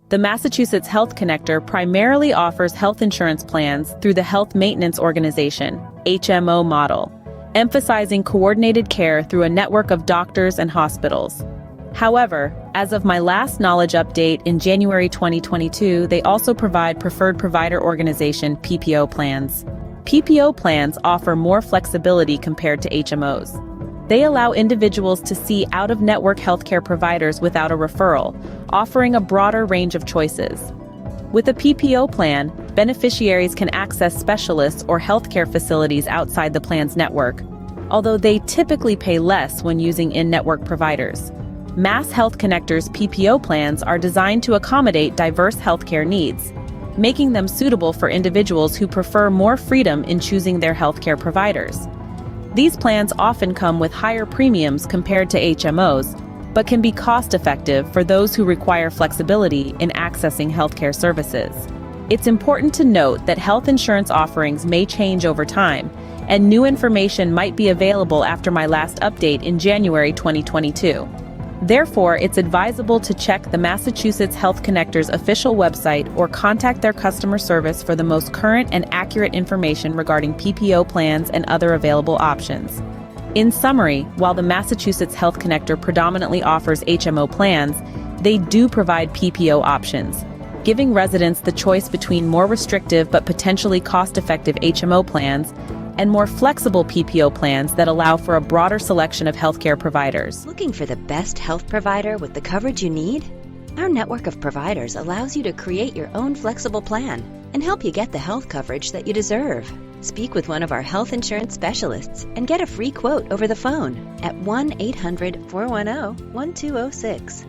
The Massachusetts Health Connector primarily offers health insurance plans through the Health Maintenance Organization, HMO model, emphasizing coordinated care through a network of doctors and hospitals. However, as of my last knowledge update in January 2022, they also provide Preferred Provider Organization plans. PPO plans offer more flexibility compared to HMOs. They allow individuals to see out-of-network healthcare providers without a referral, offering a broader range of choices. With a PPO plan, beneficiaries can access specialists or healthcare facilities outside the plan's network, although they typically pay less when using in-network providers. Mass Health Connector's PPO plans are designed to accommodate diverse healthcare needs, making them suitable for individuals who prefer more freedom in choosing their healthcare providers. These plans often come with higher premiums compared to HMOs, but can be cost-effective for those who require flexibility in accessing healthcare services. It's important to note that health insurance offerings may change over time, and new information might be available after my last update in January 2022. Therefore, it's advisable to check the Massachusetts Health Connector's official website or contact their customer service for the most current and accurate information regarding PPO plans and other available options. In summary, while the Massachusetts Health Connector predominantly offers HMO plans, they do provide PPO options, giving residents the choice between more restrictive but potentially cost-effective HMO plans and more flexible PPO plans that allow for a broader selection of healthcare providers. Looking for the best health provider with the coverage you need? Our network of providers allows you to create your own flexible plan and help you get the health coverage that you deserve. Speak with one of our health insurance specialists and get a free quote over the phone at 1-800-410-1206.